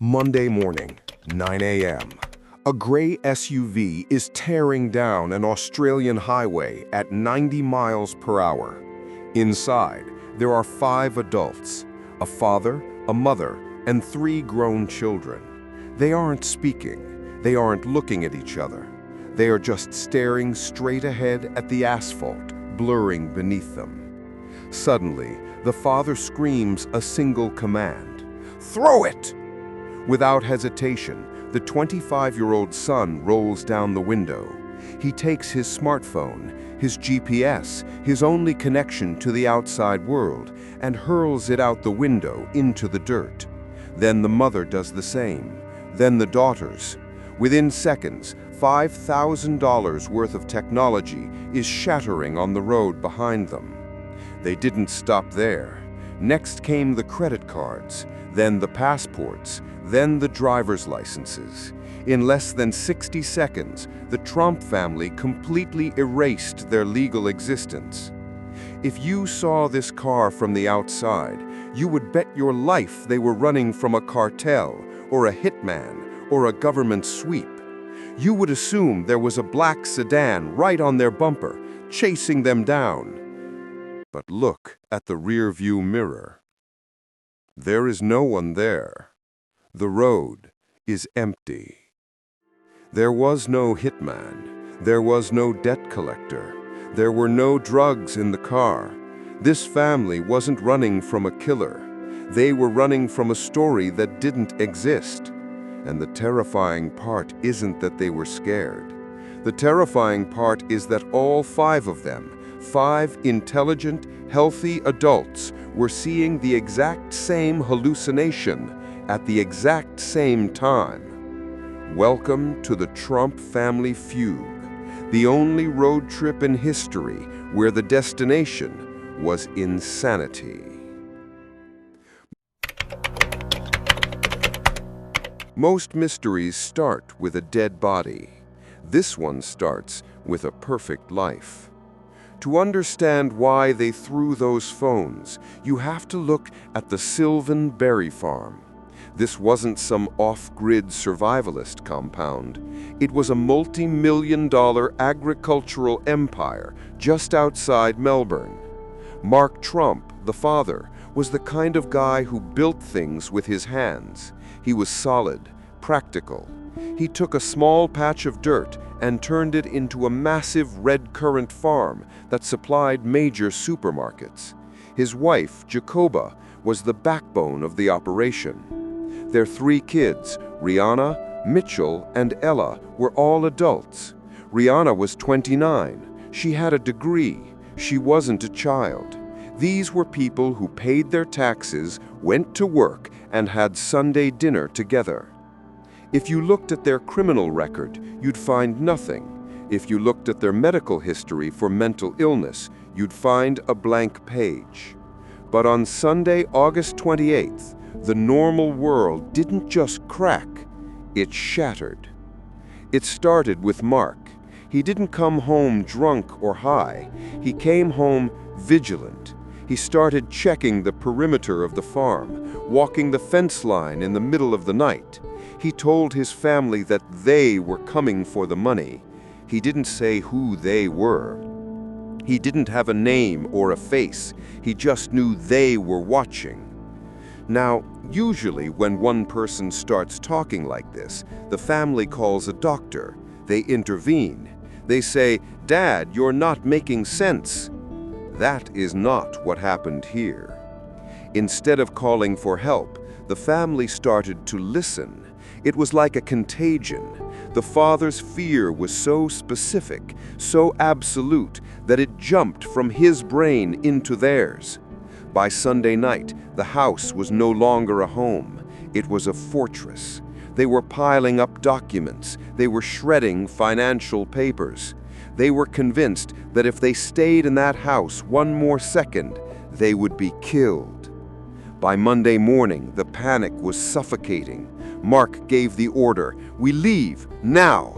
Monday morning, 9 a.m. A gray SUV is tearing down an Australian highway at 90 miles per hour. Inside, there are 5 adults, a father, a mother, and 3 grown children. They aren't speaking. They aren't looking at each other. They are just staring straight ahead at the asphalt, blurring beneath them. Suddenly, the father screams a single command: "Throw it!" Without hesitation, the 25-year-old son rolls down the window. He takes his smartphone, his GPS, his only connection to the outside world, and hurls it out the window into the dirt. Then the mother does the same. Then the daughters. Within seconds, $5,000 worth of technology is shattering on the road behind them. They didn't stop there. Next came the credit cards, then the passports, then the driver's licenses. In less than 60 seconds, the Tromp family completely erased their legal existence. If you saw this car from the outside, you would bet your life they were running from a cartel, or a hitman, or a government sweep. You would assume there was a black sedan right on their bumper, chasing them down. But look at the rear-view mirror. There is no one there. The road is empty. There was no hitman. There was no debt collector. There were no drugs in the car. This family wasn't running from a killer. They were running from a story that didn't exist. And the terrifying part isn't that they were scared. The terrifying part is that all 5 of them, 5 intelligent, healthy adults, were seeing the exact same hallucination at the exact same time. Welcome to the Tromp Family Fugue, the only road trip in history where the destination was insanity. Most mysteries start with a dead body. This one starts with a perfect life. To understand why they threw those phones, you have to look at the Sylvan Berry Farm. This wasn't some off-grid survivalist compound. It was a multi-million-dollar agricultural empire just outside Melbourne. Mark Tromp, the father, was the kind of guy who built things with his hands. He was solid, practical. He took a small patch of dirt and turned it into a massive red currant farm that supplied major supermarkets. His wife, Jacoba, was the backbone of the operation. Their 3 kids, Riana, Mitchell, and Ella, were all adults. Riana was 29. She had a degree. She wasn't a child. These were people who paid their taxes, went to work, and had Sunday dinner together. If you looked at their criminal record, you'd find nothing. If you looked at their medical history for mental illness, you'd find a blank page. But on Sunday, August 28th, the normal world didn't just crack, it shattered. It started with Mark. He didn't come home drunk or high. He came home vigilant. He started checking the perimeter of the farm, walking the fence line in the middle of the night. He told his family that they were coming for the money. He didn't say who they were. He didn't have a name or a face. He just knew they were watching. Now, usually when one person starts talking like this, the family calls a doctor. They intervene. They say, "Dad, you're not making sense." That is not what happened here. Instead of calling for help, the family started to listen. It was like a contagion. The father's fear was so specific, so absolute, that it jumped from his brain into theirs. By Sunday night, the house was no longer a home. It was a fortress. They were piling up documents. They were shredding financial papers. They were convinced that if they stayed in that house one more second, they would be killed. By Monday morning, the panic was suffocating. Mark gave the order, "We leave, now!"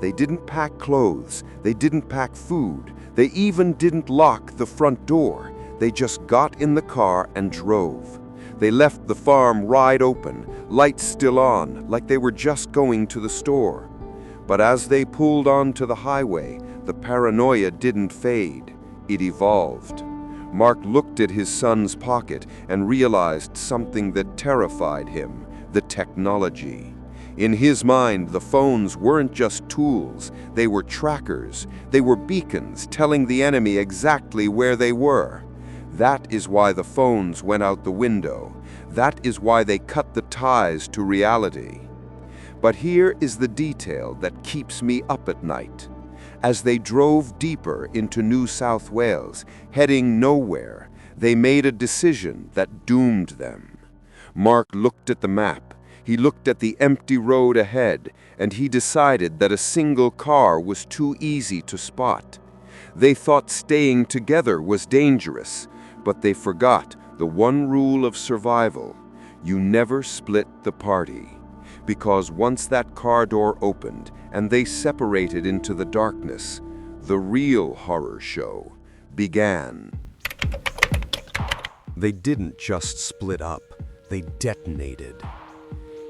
They didn't pack clothes. They didn't pack food. They even didn't lock the front door. They just got in the car and drove. They left the farm wide open, lights still on, like they were just going to the store. But as they pulled onto the highway, the paranoia didn't fade. It evolved. Mark looked at his son's pocket and realized something that terrified him: the technology. In his mind, the phones weren't just tools, they were trackers. They were beacons telling the enemy exactly where they were. That is why the phones went out the window. That is why they cut the ties to reality. But here is the detail that keeps me up at night. As they drove deeper into New South Wales, heading nowhere, they made a decision that doomed them. Mark looked at the map. He looked at the empty road ahead, and he decided that a single car was too easy to spot. They thought staying together was dangerous, but they forgot the one rule of survival: you never split the party. Because once that car door opened and they separated into the darkness, the real horror show began. They didn't just split up, they detonated.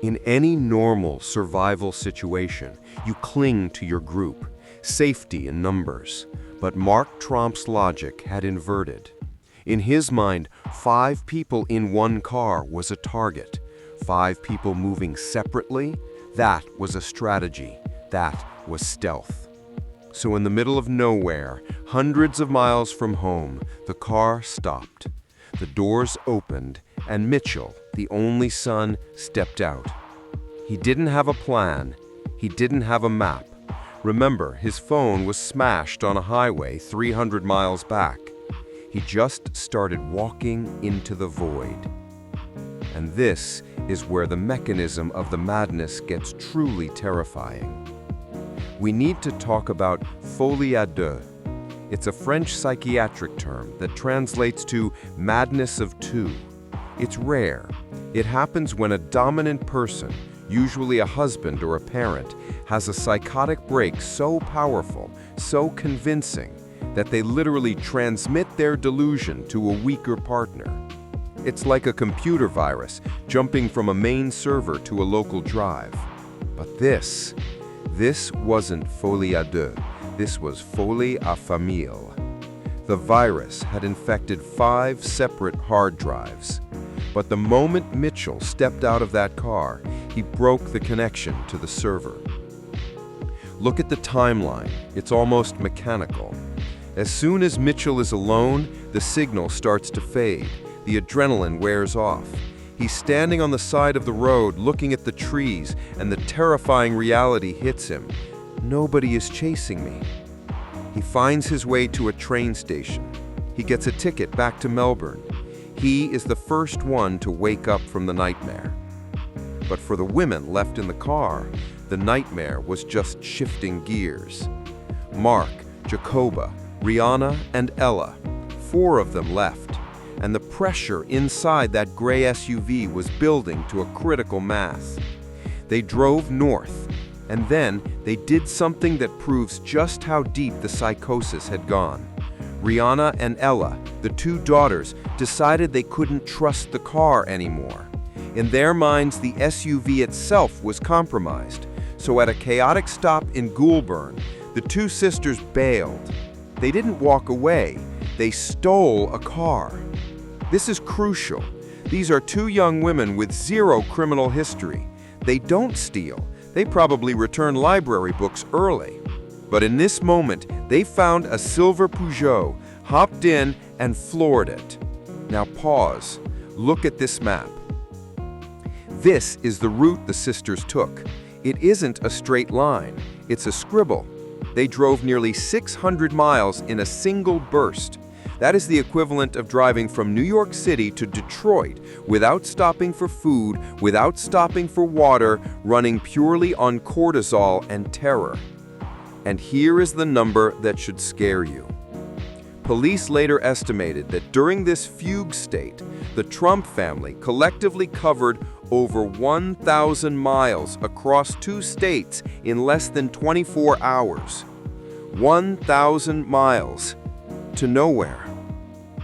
In any normal survival situation, you cling to your group, safety in numbers. But Mark Tromp's logic had inverted. In his mind, 5 people in one car was a target. 5 people moving separately, that was a strategy. That was stealth. So in the middle of nowhere, hundreds of miles from home, the car stopped. The doors opened, and Mitchell, the only son, stepped out. He didn't have a plan. He didn't have a map. Remember, his phone was smashed on a highway 300 miles back. He just started walking into the void. And this is where the mechanism of the madness gets truly terrifying. We need to talk about folie à deux. It's a French psychiatric term that translates to madness of two. It's rare. It happens when a dominant person, usually a husband or a parent, has a psychotic break so powerful, so convincing, that they literally transmit their delusion to a weaker partner. It's like a computer virus jumping from a main server to a local drive. But this wasn't folie à deux. This was folie à famille. The virus had infected 5 separate hard drives. But the moment Mitchell stepped out of that car, he broke the connection to the server. Look at the timeline. It's almost mechanical. As soon as Mitchell is alone, the signal starts to fade. The adrenaline wears off. He's standing on the side of the road looking at the trees, and the terrifying reality hits him. Nobody is chasing me. He finds his way to a train station. He gets a ticket back to Melbourne. He is the first one to wake up from the nightmare. But for the women left in the car, the nightmare was just shifting gears. Mark, Jacoba, Riana, and Ella, 4 of them left, and the pressure inside that gray SUV was building to a critical mass. They drove north, and then they did something that proves just how deep the psychosis had gone. Riana and Ella, the 2 daughters, decided they couldn't trust the car anymore. In their minds, the SUV itself was compromised. So at a chaotic stop in Goulburn, the 2 sisters bailed. They didn't walk away, they stole a car. This is crucial. These are 2 young women with 0 criminal history. They don't steal. They probably return library books early. But in this moment, they found a silver Peugeot, hopped in, and floored it. Now pause. Look at this map. This is the route the sisters took. It isn't a straight line. It's a scribble. They drove nearly 600 miles in a single burst. That is the equivalent of driving from New York City to Detroit without stopping for food, without stopping for water, running purely on cortisol and terror. And here is the number that should scare you. Police later estimated that during this fugue state, the Tromp family collectively covered over 1,000 miles across 2 states in less than 24 hours. 1,000 miles to nowhere.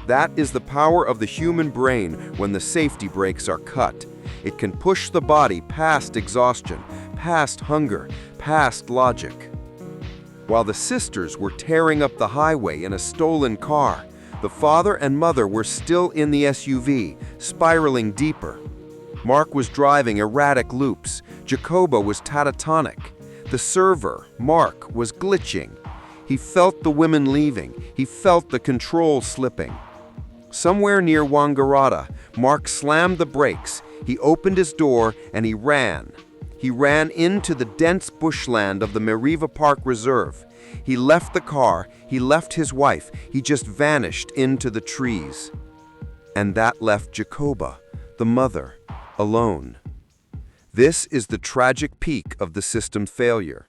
That is the power of the human brain when the safety brakes are cut. It can push the body past exhaustion, past hunger, past logic. While the sisters were tearing up the highway in a stolen car, the father and mother were still in the SUV, spiraling deeper. Mark was driving erratic loops. Jacoba was catatonic. The server, Mark, was glitching. He felt the women leaving. He felt the control slipping. Somewhere near Wangaratta, Mark slammed the brakes. He opened his door and he ran. He ran into the dense bushland of the Meriva Park Reserve. He left the car, he left his wife, he just vanished into the trees. And that left Jacoba, the mother, alone. This is the tragic peak of the system's failure.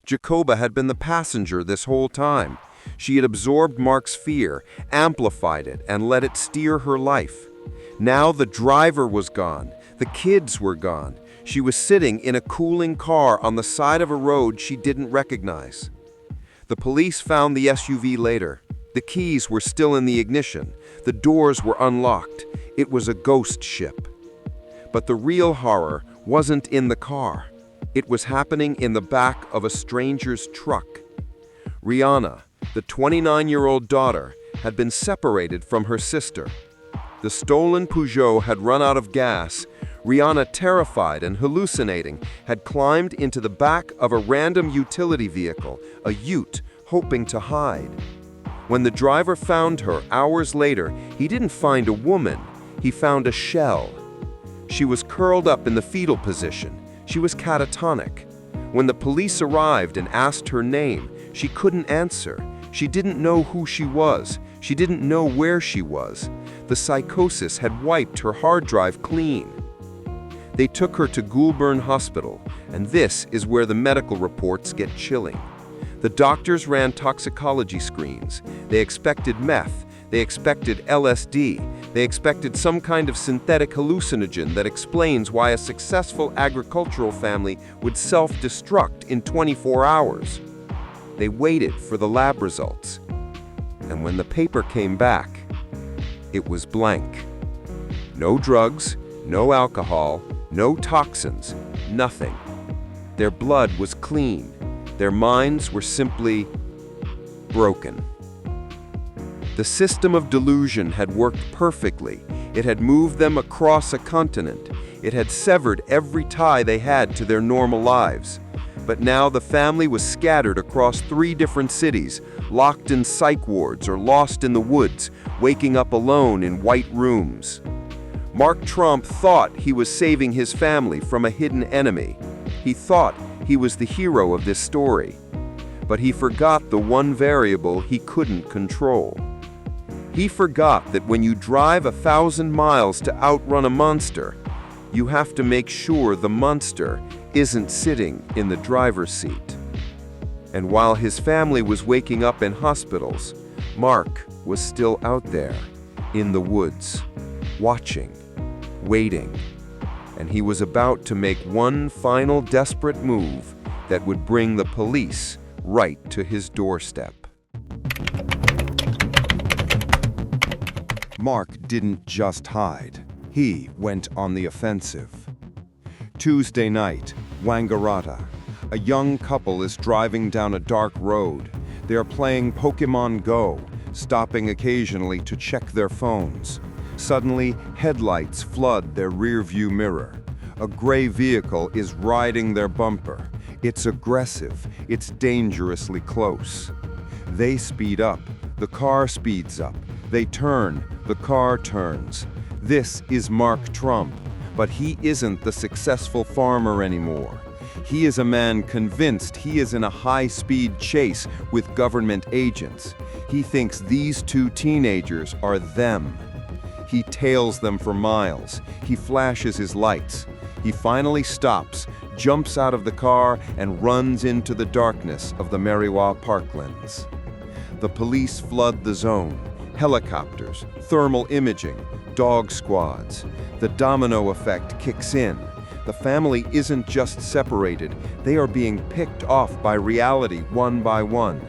Jacoba had been the passenger this whole time. She had absorbed Mark's fear, amplified it, and let it steer her life. Now the driver was gone. The kids were gone. She was sitting in a cooling car on the side of a road she didn't recognize. The police found the SUV later. The keys were still in the ignition. The doors were unlocked. It was a ghost ship. But the real horror wasn't in the car. It was happening in the back of a stranger's truck. Riana, the 29-year-old daughter, had been separated from her sister. The stolen Peugeot had run out of gas. Riana, terrified and hallucinating, had climbed into the back of a random utility vehicle, a ute, hoping to hide. When the driver found her hours later, he didn't find a woman, he found a shell. She was curled up in the fetal position. She was catatonic. When the police arrived and asked her name, she couldn't answer. She didn't know who she was. She didn't know where she was. The psychosis had wiped her hard drive clean. They took her to Goulburn Hospital, and this is where the medical reports get chilling. The doctors ran toxicology screens. They expected meth. They expected LSD. They expected some kind of synthetic hallucinogen that explains why a successful agricultural family would self-destruct in 24 hours. They waited for the lab results. And when the paper came back, it was blank. No drugs, no alcohol, no toxins, nothing. Their blood was clean. Their minds were simply broken. The system of delusion had worked perfectly. It had moved them across a continent. It had severed every tie they had to their normal lives. But now the family was scattered across 3 different cities, locked in psych wards or lost in the woods, waking up alone in white rooms. Mark Tromp thought he was saving his family from a hidden enemy. He thought he was the hero of this story. But he forgot the one variable he couldn't control. He forgot that when you drive 1,000 miles to outrun a monster, you have to make sure the monster isn't sitting in the driver's seat. And while his family was waking up in hospitals, Mark was still out there, in the woods, watching, waiting. And he was about to make one final desperate move that would bring the police right to his doorstep. Mark didn't just hide. He went on the offensive. Tuesday night, Wangaratta. A young couple is driving down a dark road. They are playing Pokemon Go, stopping occasionally to check their phones. Suddenly, headlights flood their rearview mirror. A gray vehicle is riding their bumper. It's aggressive. It's dangerously close. They speed up. The car speeds up. They turn. The car turns. This is Mark Tromp, but he isn't the successful farmer anymore. He is a man convinced he is in a high-speed chase with government agents. He thinks these 2 teenagers are them. He tails them for miles. He flashes his lights. He finally stops, jumps out of the car, and runs into the darkness of the Meriva parklands. The police flood the zone. Helicopters, thermal imaging, dog squads. The domino effect kicks in. The family isn't just separated, they are being picked off by reality one by one.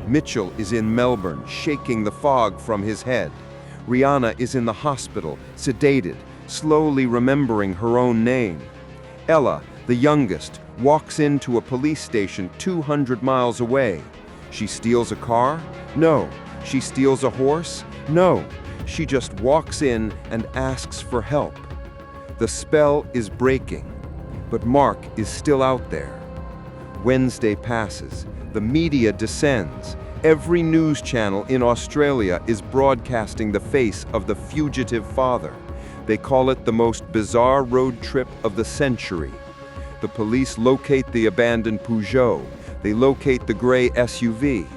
Mitchell is in Melbourne, shaking the fog from his head. Riana is in the hospital, sedated, slowly remembering her own name. Ella, the youngest, walks into a police station 200 miles away. She steals a car? No. She steals a horse? No. She just walks in and asks for help. The spell is breaking, but Mark is still out there. Wednesday passes. The media descends. Every news channel in Australia is broadcasting the face of the fugitive father. They call it the most bizarre road trip of the century. The police locate the abandoned Peugeot. They locate the gray SUV.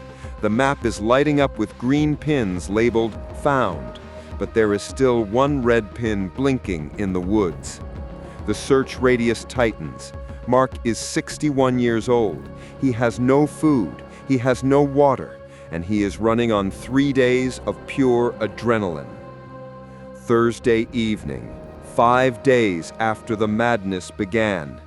The map is lighting up with green pins labeled "Found," but there is still one red pin blinking in the woods. The search radius tightens. Mark is 61 years old. He has no food, he has no water, and he is running on 3 days of pure adrenaline. Thursday evening, 5 days after the madness began.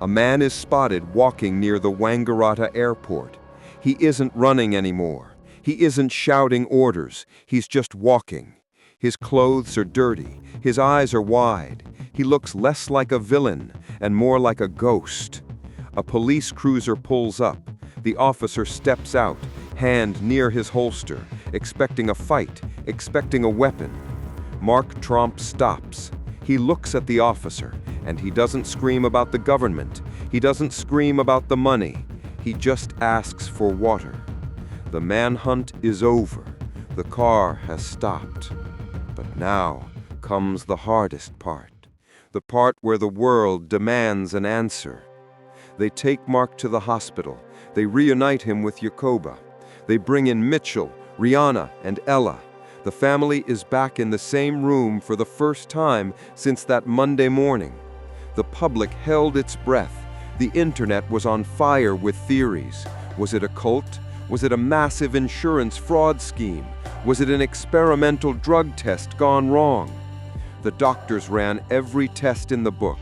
A man is spotted walking near the Wangaratta airport. He isn't running anymore. He isn't shouting orders. He's just walking. His clothes are dirty. His eyes are wide. He looks less like a villain and more like a ghost. A police cruiser pulls up. The officer steps out, hand near his holster, expecting a fight, expecting a weapon. Mark Tromp stops. He looks at the officer, and he doesn't scream about the government. He doesn't scream about the money. He just asks for water. The manhunt is over. The car has stopped. But now comes the hardest part, the part where the world demands an answer. They take Mark to the hospital. They reunite him with Jacoba. They bring in Mitchell, Riana, and Ella. The family is back in the same room for the first time since that Monday morning. The public held its breath. The internet was on fire with theories. Was it a cult? Was it a massive insurance fraud scheme? Was it an experimental drug test gone wrong? The doctors ran every test in the book.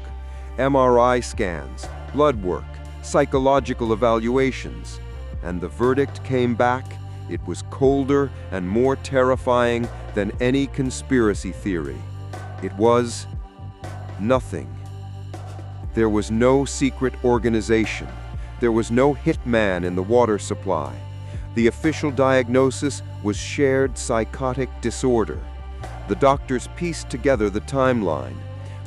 MRI scans, blood work, psychological evaluations. And the verdict came back. It was colder and more terrifying than any conspiracy theory. It was nothing. There was no secret organization. There was no hitman in the water supply. The official diagnosis was shared psychotic disorder. The doctors pieced together the timeline.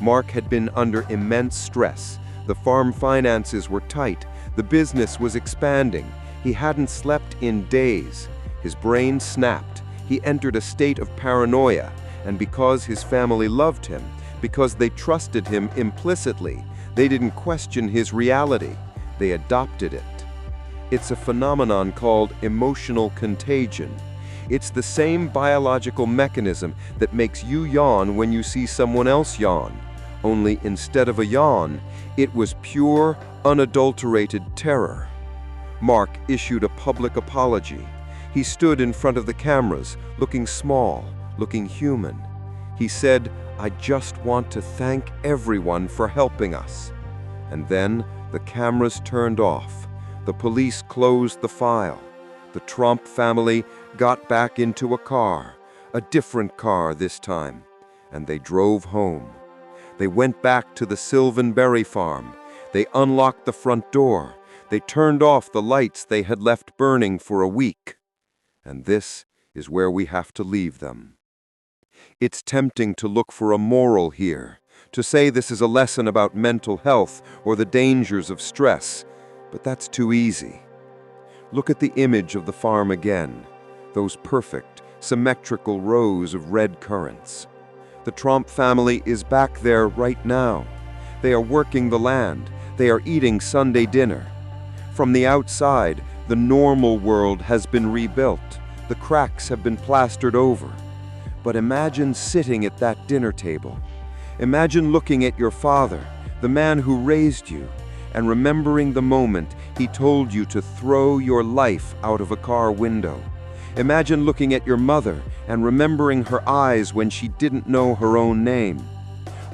Mark had been under immense stress. The farm finances were tight. The business was expanding. He hadn't slept in days. His brain snapped. He entered a state of paranoia. And because his family loved him, because they trusted him implicitly, they didn't question his reality. They adopted it. It's a phenomenon called emotional contagion. It's the same biological mechanism that makes you yawn when you see someone else yawn. Only instead of a yawn, it was pure, unadulterated terror. Mark issued a public apology. He stood in front of the cameras, looking small, looking human. He said, "I just want to thank everyone for helping us." And then the cameras turned off. The police closed the file. The Tromp family got back into a car, a different car this time, and they drove home. They went back to the Sylvan Berry farm. They unlocked the front door. They turned off the lights they had left burning for a week. And this is where we have to leave them. It's tempting to look for a moral here, to say this is a lesson about mental health or the dangers of stress, but that's too easy. Look at the image of the farm again, those perfect, symmetrical rows of red currants. The Tromp family is back there right now. They are working the land. They are eating Sunday dinner. From the outside, the normal world has been rebuilt. The cracks have been plastered over. But imagine sitting at that dinner table. Imagine looking at your father, the man who raised you, and remembering the moment he told you to throw your life out of a car window. Imagine looking at your mother and remembering her eyes when she didn't know her own name.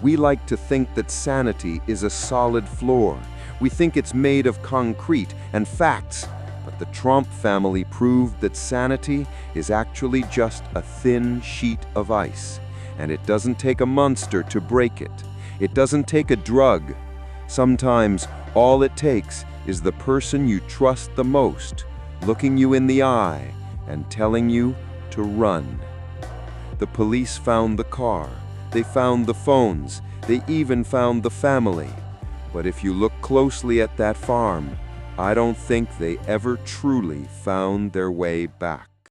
We like to think that sanity is a solid floor. We think it's made of concrete and facts, But the Tromp family proved that sanity is actually just a thin sheet of ice, and it doesn't take a monster to break it. It doesn't take a drug. Sometimes all it takes is the person you trust the most, looking you in the eye and telling you to run. The police found the car, they found the phones, they even found the family. But if you look closely at that farm, I don't think they ever truly found their way back.